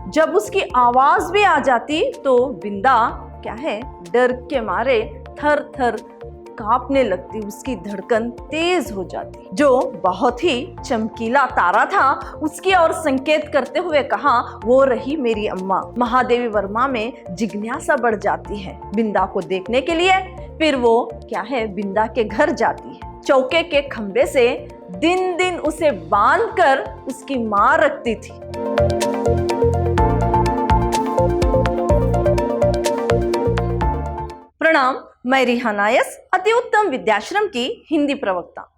जब उसकी आवाज भी आ जाती तो बिंदा क्या है, डर के मारे थर थर कांपने लगती, उसकी धड़कन तेज हो जाती। जो बहुत ही चमकीला तारा था उसकी ओर संकेत करते हुए कहा, वो रही मेरी अम्मा। महादेवी वर्मा में जिज्ञासा बढ़ जाती है बिंदा को देखने के लिए। फिर वो क्या है, बिंदा के घर जाती है। चौके के खंबे से दिन दिन उसे बांधकर उसकी मां रखती थी। प्रणाम, मैं रिहाना यस, अति उत्तम विद्याश्रम की हिंदी प्रवक्ता।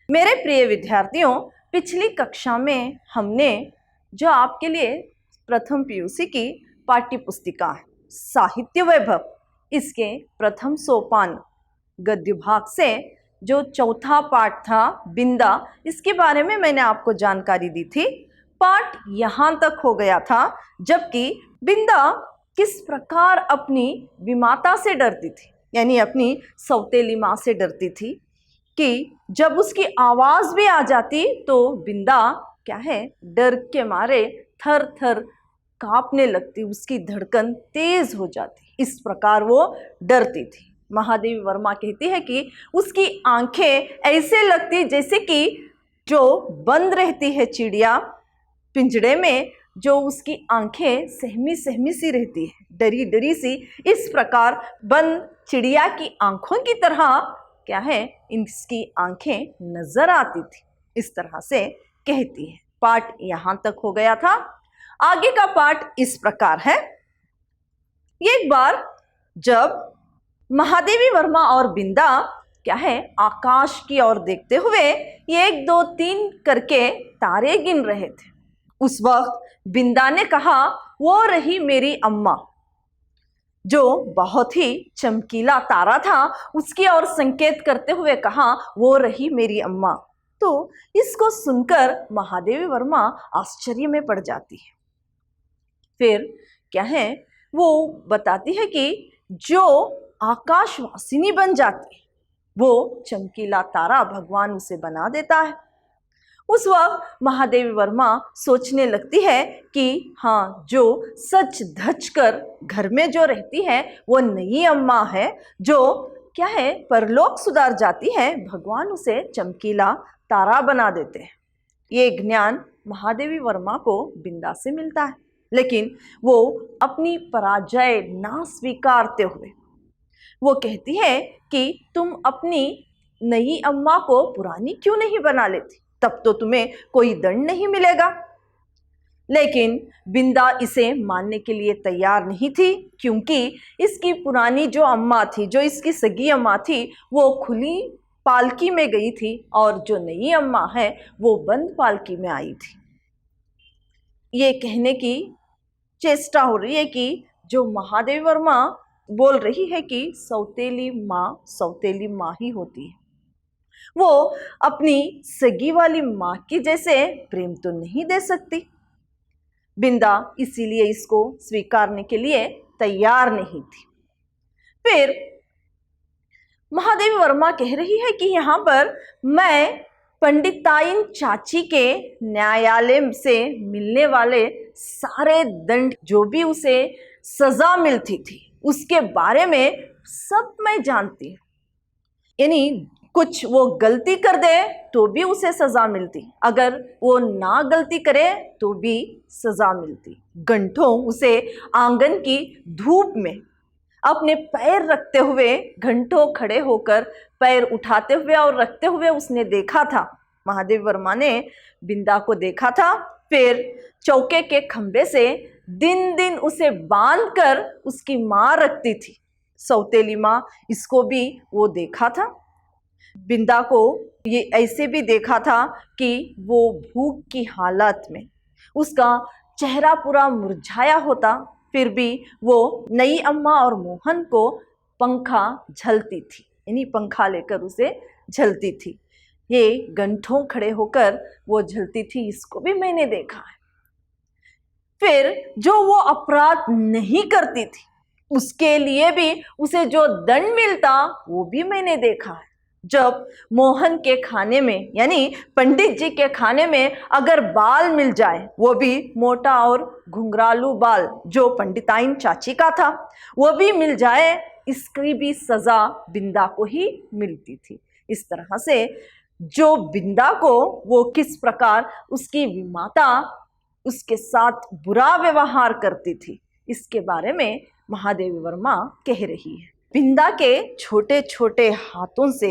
मेरे प्रिय विद्यार्थियों, पिछली कक्षा में हमने जो आपके लिए प्रथम पीयूसी की पाठ्य पुस्तिका है साहित्य वैभव, इसके प्रथम सोपान गद्य भाग से जो चौथा पाठ था बिंदा, इसके बारे में मैंने आपको जानकारी दी थी। पाठ यहाँ तक हो गया था, जबकि बिंदा किस प्रकार अपनी विमाता से डरती थी, यानी अपनी सौतेली माँ से डरती थी कि जब उसकी आवाज भी आ जाती तो बिंदा क्या है, डर के मारे थर थर कांपने लगती, उसकी धड़कन तेज हो जाती। इस प्रकार वो डरती थी। महादेवी वर्मा कहती है कि उसकी आंखें ऐसे लगती जैसे कि जो बंद रहती है चिड़िया पिंजड़े में, जो उसकी आंखें सहमी सहमी सी रहती है, डरी डरी सी, इस प्रकार बंद चिड़िया की आंखों की तरह क्या है, इसकी आंखें नजर आती थी। इस तरह से कहती है। पाठ यहां तक हो गया था। आगे का पाठ इस प्रकार है। एक बार जब महादेवी वर्मा और बिंदा क्या है, आकाश की ओर देखते हुए 1 2 3 करके तारे गिन रहे थे, उस वक्त बिंदा ने कहा, वो रही मेरी अम्मा। जो बहुत ही चमकीला तारा था उसकी ओर संकेत करते हुए कहा, वो रही मेरी अम्मा। तो इसको सुनकर महादेवी वर्मा आश्चर्य में पड़ जाती है। फिर क्या है, वो बताती है कि जो आकाशवासिनी बन जाती है वो चमकीला तारा भगवान उसे बना देता है। उस वक्त महादेवी वर्मा सोचने लगती है कि हाँ, जो सच धज कर घर में जो रहती है वो नई अम्मा है, जो क्या है परलोक सुधार जाती है, भगवान उसे चमकीला तारा बना देते हैं। ये ज्ञान महादेवी वर्मा को बिंदा से मिलता है, लेकिन वो अपनी पराजय ना स्वीकारते हुए वो कहती है कि तुम अपनी नई अम्मा को पुरानी क्यों नहीं बना लेती, तब तो तुम्हें कोई दंड नहीं मिलेगा। लेकिन बिंदा इसे मानने के लिए तैयार नहीं थी, क्योंकि इसकी पुरानी जो अम्मा थी, जो इसकी सगी अम्मा थी, वो खुली पालकी में गई थी और जो नई अम्मा है वो बंद पालकी में आई थी। ये कहने की चेष्टा हो रही है कि जो महादेवी वर्मा बोल रही है कि सौतेली माँ ही होती है, वो अपनी सगी वाली माँ की जैसे प्रेम तो नहीं दे सकती। बिंदा इसीलिए इसको स्वीकारने के लिए तैयार नहीं थी। फिर महादेवी वर्मा कह रही है कि यहाँ पर मैं पंडिताइन चाची के न्यायालय से मिलने वाले सारे दंड, जो भी उसे सजा मिलती थी, उसके बारे में सब मैं जानती हूँ। यानी कुछ वो गलती कर दे तो भी उसे सजा मिलती, अगर वो ना गलती करे तो भी सजा मिलती। घंटों उसे आंगन की धूप में अपने पैर रखते हुए, घंटों खड़े होकर पैर उठाते हुए और रखते हुए उसने देखा था। महादेवी वर्मा ने बिंदा को देखा था। फिर चौके के खंबे से दिन दिन उसे बांधकर उसकी मां रखती थी, सौतेली मां, इसको भी वो देखा था। बिंदा को ये ऐसे भी देखा था कि वो भूख की हालत में उसका चेहरा पूरा मुरझाया होता, फिर भी वो नई अम्मा और मोहन को पंखा झलती थी, यानी पंखा लेकर उसे झलती थी। ये घंटों खड़े होकर वो झलती थी, इसको भी मैंने देखा है। फिर जो वो अपराध नहीं करती थी उसके लिए भी उसे जो दंड मिलता वो भी मैंने देखा है। जब मोहन के खाने में यानी पंडित जी के खाने में अगर बाल मिल जाए, वो भी मोटा और घुंघरालू बाल जो पंडिताइन चाची का था, वो भी मिल जाए, इसकी भी सजा बिंदा को ही मिलती थी। इस तरह से जो बिंदा को वो किस प्रकार उसकी विमाता उसके साथ बुरा व्यवहार करती थी, इसके बारे में महादेवी वर्मा कह रही है। बिंदा के छोटे छोटे हाथों से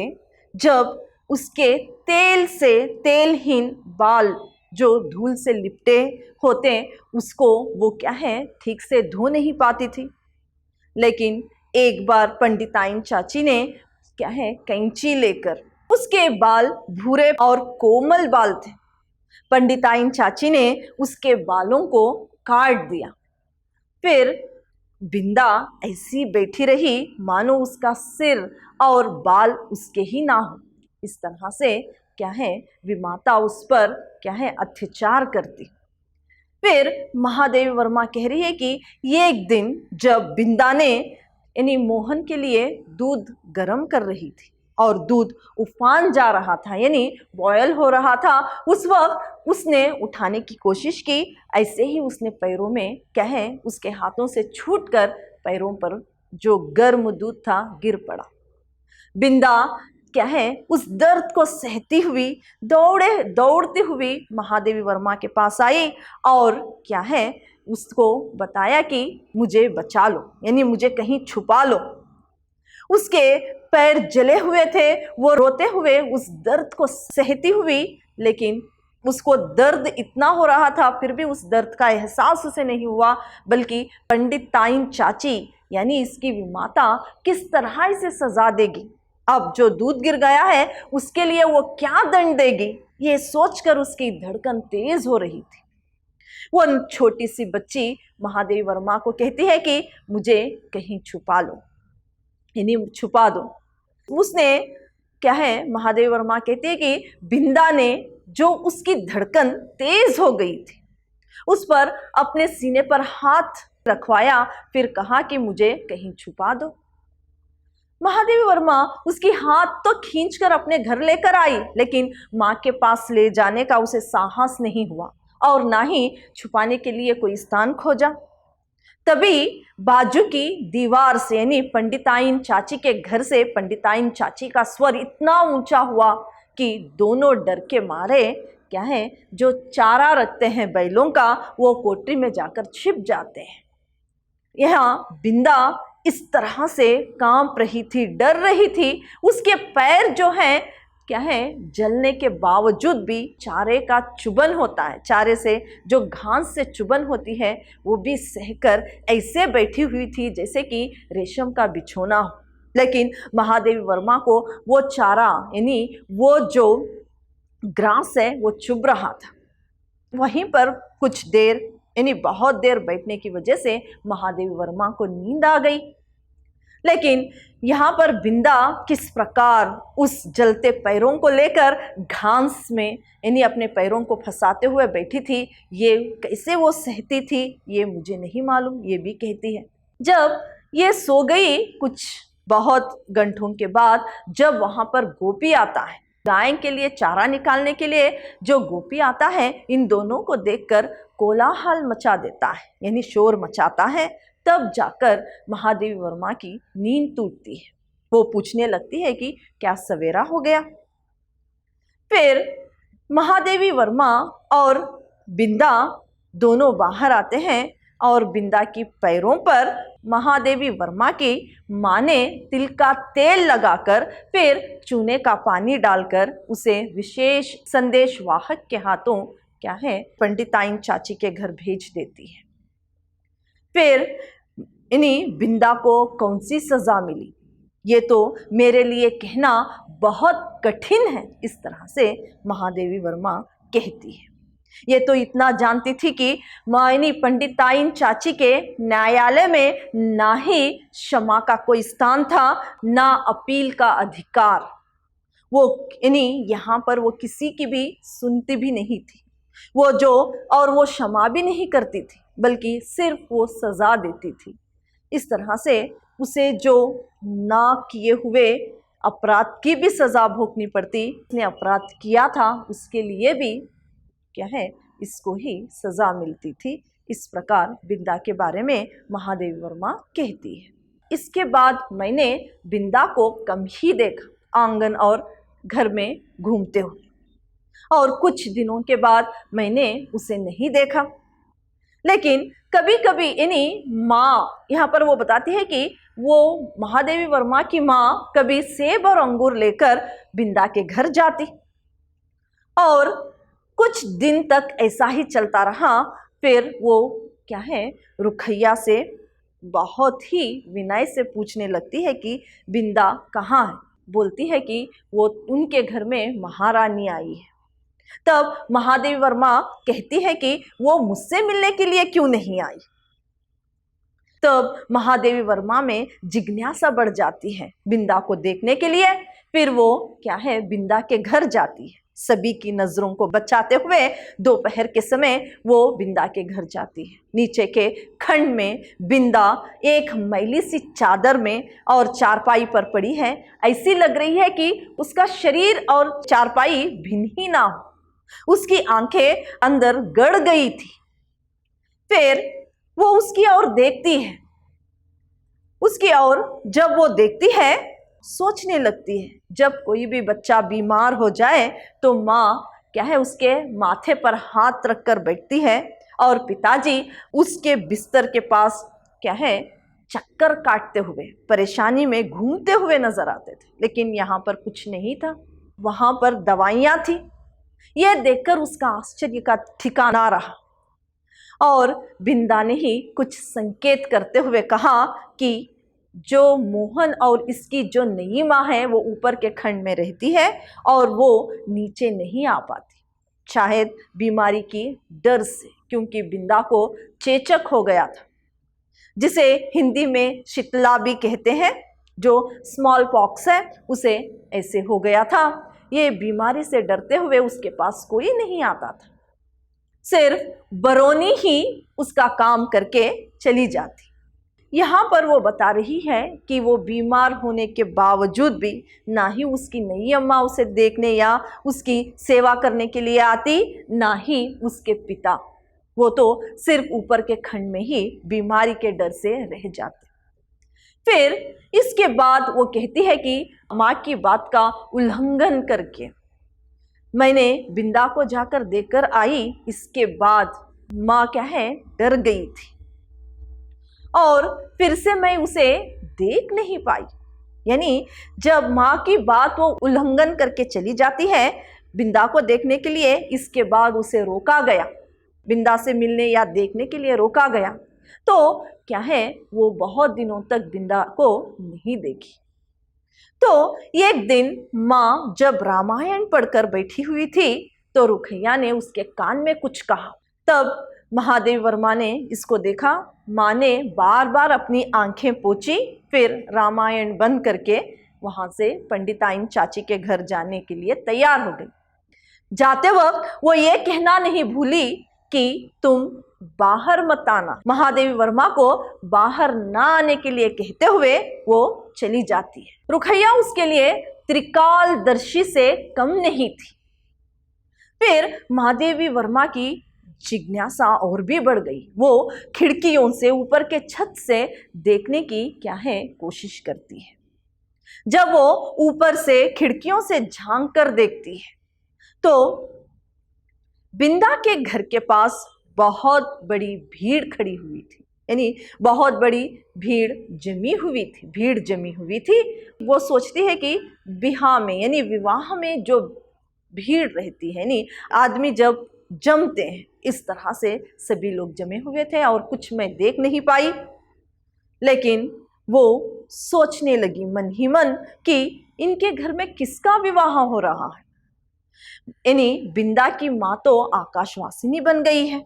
जब उसके तेल से तेलहीन बाल जो धूल से लिपटे होते, उसको वो क्या है ठीक से धो नहीं पाती थी। लेकिन एक बार पंडिताइन चाची ने क्या है कैंची लेकर, उसके बाल भूरे और कोमल बाल थे, पंडिताइन चाची ने उसके बालों को काट दिया। फिर बिंदा ऐसी बैठी रही मानो उसका सिर और बाल उसके ही ना हो। इस तरह से क्या है विमाता उस पर क्या है अत्याचार करती। फिर महादेवी वर्मा कह रही है कि ये एक दिन जब बिंदा ने यानी मोहन के लिए दूध गर्म कर रही थी और दूध उफान जा रहा था यानी बॉयल हो रहा था, उस वक्त उसने उठाने की कोशिश की। ऐसे ही उसने पैरों में क्या है उसके हाथों से छूटकर पैरों पर जो गर्म दूध था गिर पड़ा। बिंदा क्या है उस दर्द को सहती हुई दौड़ती हुई महादेवी वर्मा के पास आई और क्या है उसको बताया कि मुझे बचा लो, यानी मुझे कहीं छुपा लो। उसके पैर जले हुए थे, वो रोते हुए उस दर्द को सहती हुई, लेकिन उसको दर्द इतना हो रहा था फिर भी उस दर्द का एहसास उसे नहीं हुआ, बल्कि पंडिताइन चाची यानी इसकी विमाता किस तरह इसे सजा देगी, अब जो दूध गिर गया है उसके लिए वो क्या दंड देगी, ये सोचकर उसकी धड़कन तेज हो रही थी। वो छोटी सी बच्ची महादेवी वर्मा को कहती है कि मुझे कहीं छुपा लो, यानी छुपा दो। उसने क्या है महादेवी वर्मा कहती है कि बिंदा ने जो उसकी धड़कन तेज हो गई थी उस पर अपने सीने पर हाथ रखवाया, फिर कहा कि मुझे कहीं छुपा दो। महादेवी वर्मा उसकी हाथ तो खींचकर अपने घर लेकर आई, लेकिन माँ के पास ले जाने का उसे साहस नहीं हुआ और ना ही छुपाने के लिए कोई स्थान खोजा। तभी बाजू की दीवार से यानी पंडिताइन चाची के घर से पंडिताइन चाची का स्वर इतना ऊंचा हुआ कि दोनों डर के मारे क्या है जो चारा रखते हैं बैलों का वो कोठरी में जाकर छिप जाते हैं। यहाँ बिंदा इस तरह से कांप रही थी, डर रही थी, उसके पैर जो हैं क्या है जलने के बावजूद भी चारे का चुभन होता है, चारे से जो घास से चुभन होती है वो भी सहकर ऐसे बैठी हुई थी जैसे कि रेशम का बिछोना हो। लेकिन महादेवी वर्मा को वो चारा यानी वो जो ग्रास है वो चुभ रहा था। वहीं पर कुछ देर यानी बहुत देर बैठने की वजह से महादेवी वर्मा को नींद आ गई। लेकिन यहाँ पर बिंदा किस प्रकार उस जलते पैरों को लेकर घास में यानी अपने पैरों को फंसाते हुए बैठी थी, ये कैसे वो सहती थी ये मुझे नहीं मालूम, ये भी कहती है। जब ये सो गई कुछ बहुत घंटों के बाद जब वहाँ पर गोपी आता है गाय के लिए चारा निकालने के लिए, जो गोपी आता है इन दोनों को देखकर कोलाहल मचा देता है यानी शोर मचाता है। तब जाकर महादेवी वर्मा की नींद टूटती है। वो पूछने लगती है कि क्या सवेरा हो गया। फिर महादेवी वर्मा और बिंदा दोनों बाहर आते हैं और बिंदा की पैरों पर महादेवी वर्मा की माँ ने तिल का तेल लगाकर फिर चूने का पानी डालकर उसे विशेष संदेश वाहक के हाथों क्या है पंडिताइन चाची के घर भेज देती है। फिर इन्हीं बिंदा को कौन सी सजा मिली ये तो मेरे लिए कहना बहुत कठिन है, इस तरह से महादेवी वर्मा कहती है। ये तो इतना जानती थी कि मायनी पंडिताइन चाची के न्यायालय में ना ही क्षमा का कोई स्थान था ना अपील का अधिकार। वो यहाँ पर वो किसी की भी सुनती भी नहीं थी, वो जो और वो क्षमा भी नहीं करती थी बल्कि सिर्फ वो सजा देती थी। इस तरह से उसे जो ना किए हुए अपराध की भी सजा भोगनी पड़ती। उसने अपराध किया था उसके लिए भी क्या है, इसको ही सजा मिलती थी। इस प्रकार बिंदा के बारे में महादेवी वर्मा कहती है। इसके बाद मैंने बिंदा को कम ही देखा आंगन और घर में घूमते हुए, और कुछ दिनों के बाद मैंने उसे नहीं देखा। लेकिन कभी कभी यानी माँ, यहाँ पर वो बताती है कि वो महादेवी वर्मा की माँ कभी सेब और अंगूर लेकर बिंदा के घर जाती, और कुछ दिन तक ऐसा ही चलता रहा। फिर वो क्या है, रुखैया से बहुत ही विनय से पूछने लगती है कि बिंदा कहाँ है। बोलती है कि वो उनके घर में महारानी आई है। तब महादेवी वर्मा कहती है कि वो मुझसे मिलने के लिए क्यों नहीं आई। तब महादेवी वर्मा में जिज्ञासा बढ़ जाती है बिंदा को देखने के लिए। फिर वो क्या है, बिंदा के घर जाती है। सभी की नजरों को बचाते हुए दोपहर के समय वो बिंदा के घर जाती है। नीचे के खंड में बिंदा एक मैली सी चादर में और चारपाई पर पड़ी है। ऐसी लग रही है कि उसका शरीर और चारपाई भिन्न ही ना हो। उसकी आंखें अंदर गड़ गई थी। फिर वो उसकी ओर देखती है। उसकी ओर जब वो देखती है, सोचने लगती है, जब कोई भी बच्चा बीमार हो जाए तो माँ क्या है, उसके माथे पर हाथ रखकर बैठती है, और पिताजी उसके बिस्तर के पास क्या है, चक्कर काटते हुए परेशानी में घूमते हुए नजर आते थे। लेकिन यहाँ पर कुछ नहीं था, वहाँ पर दवाइयाँ थी। यह देखकर उसका आश्चर्य का ठिकाना रहा, और बिंदा ने ही कुछ संकेत करते हुए कहा कि जो मोहन और इसकी जो नई माँ है वो ऊपर के खंड में रहती है और वो नीचे नहीं आ पाती, शायद बीमारी की डर से, क्योंकि बिंदा को चेचक हो गया था, जिसे हिंदी में शीतला भी कहते हैं, जो स्मॉल पॉक्स है, उसे ऐसे हो गया था। ये बीमारी से डरते हुए उसके पास कोई नहीं आता था, सिर्फ बरौनी ही उसका काम करके चली जाती। यहाँ पर वो बता रही है कि वो बीमार होने के बावजूद भी ना ही उसकी नई अम्मा उसे देखने या उसकी सेवा करने के लिए आती, ना ही उसके पिता। वो तो सिर्फ ऊपर के खंड में ही बीमारी के डर से रह जाते। फिर इसके बाद वो कहती है कि माँ की बात का उल्लंघन करके मैंने बिंदा को जाकर देखकर आई। इसके बाद माँ क्या है, डर गई थी और फिर से मैं उसे देख नहीं पाई। यानी जब माँ की बात वो उल्लंघन करके चली जाती है बिंदा को देखने के लिए, इसके बाद उसे रोका गया, बिंदा से मिलने या देखने के लिए रोका गया। तो क्या है, वो बहुत दिनों तक बिंदा को नहीं देखी। तो एक दिन माँ जब रामायण पढ़कर बैठी हुई थी तो रुखैया ने उसके कान में कुछ कहा। तब महादेवी वर्मा ने इसको देखा। माँ ने बार बार अपनी आंखें पोंछी, फिर रामायण बंद करके वहां से पंडिताइन चाची के घर जाने के लिए तैयार हो गई। जाते वक्त वो ये कहना नहीं भूली कि तुम बाहर मत आना। महादेवी वर्मा को बाहर ना आने के लिए कहते हुए वो चली जाती है। रुखैया उसके लिए त्रिकालदर्शी से कम नहीं थी। फिर महादेवी वर्मा की जिज्ञासा और भी बढ़ गई। वो खिड़कियों से, ऊपर के छत से देखने की क्या है, कोशिश करती है। जब वो ऊपर से खिड़कियों से झांक कर देखती है तो बिंदा के घर के पास बहुत बड़ी भीड़ खड़ी हुई थी, यानी बहुत बड़ी भीड़ जमी हुई थी। वो सोचती है कि बिहार में यानी विवाह में जो भीड़ रहती है, यानी आदमी जब जमते हैं, इस तरह से सभी लोग जमे हुए थे और कुछ मैं देख नहीं पाई। लेकिन वो सोचने लगी मन ही मन कि इनके घर में किसका विवाह हो रहा है। यानी बिंदा की माँ तो आकाशवासिनी बन गई है,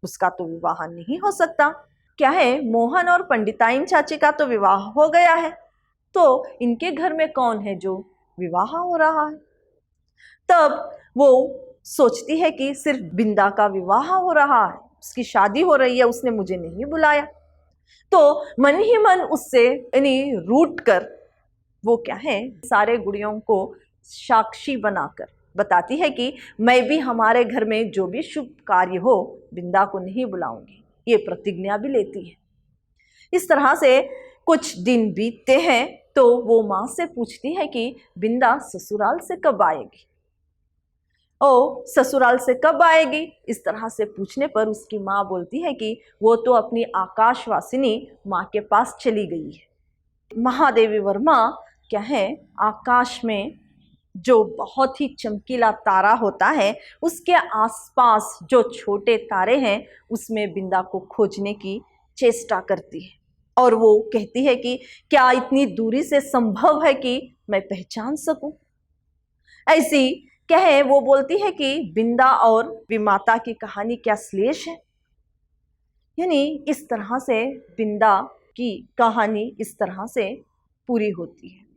उसका तो विवाह नहीं हो सकता। क्या है, मोहन और पंडिताइन चाची का तो विवाह हो गया है, तो इनके घर में कौन है जो विवाह हो रहा है। तब वो सोचती है कि सिर्फ बिंदा का विवाह हो रहा है, उसकी शादी हो रही है, उसने मुझे नहीं बुलाया। तो मन ही मन उससे यानी रूठ कर वो क्या है, सारे गुड़ियों को साक्षी बनाकर बताती है कि मैं भी हमारे घर में जो भी शुभ कार्य हो बिंदा को नहीं बुलाऊंगी, ये प्रतिज्ञा भी लेती है। इस तरह से कुछ दिन बीतते हैं तो वो माँ से पूछती है कि बिंदा ससुराल से कब आएगी, ओ ससुराल से कब आएगी। इस तरह से पूछने पर उसकी माँ बोलती है कि वो तो अपनी आकाशवासिनी माँ के पास चली गई है। महादेवी वर्मा क्या है, आकाश में जो बहुत ही चमकीला तारा होता है उसके आसपास जो छोटे तारे हैं उसमें बिंदा को खोजने की चेष्टा करती है और वो कहती है कि क्या इतनी दूरी से संभव है कि मैं पहचान सकूं। ऐसी क्या है, वो बोलती है कि बिंदा और विमाता की कहानी क्या श्लेष है। यानी इस तरह से बिंदा की कहानी इस तरह से पूरी होती है।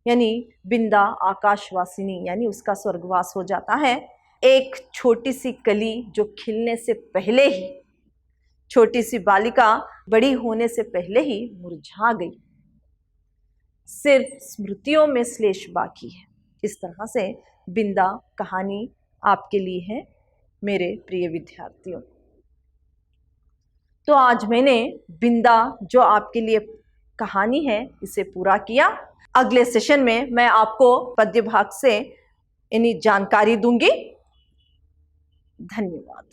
यानी बिंदा आकाशवासिनी यानी उसका स्वर्गवास हो जाता है। एक छोटी सी कली जो खिलने से पहले ही, छोटी सी बालिका बड़ी होने से पहले ही मुरझा गई, सिर्फ स्मृतियों में श्लेष बाकी है। इस तरह से बिंदा कहानी आपके लिए है मेरे प्रिय विद्यार्थियों। तो आज मैंने बिंदा जो आपके लिए कहानी है इसे पूरा किया। अगले सेशन में मैं आपको पद्य भाग से यानी जानकारी दूंगी। धन्यवाद।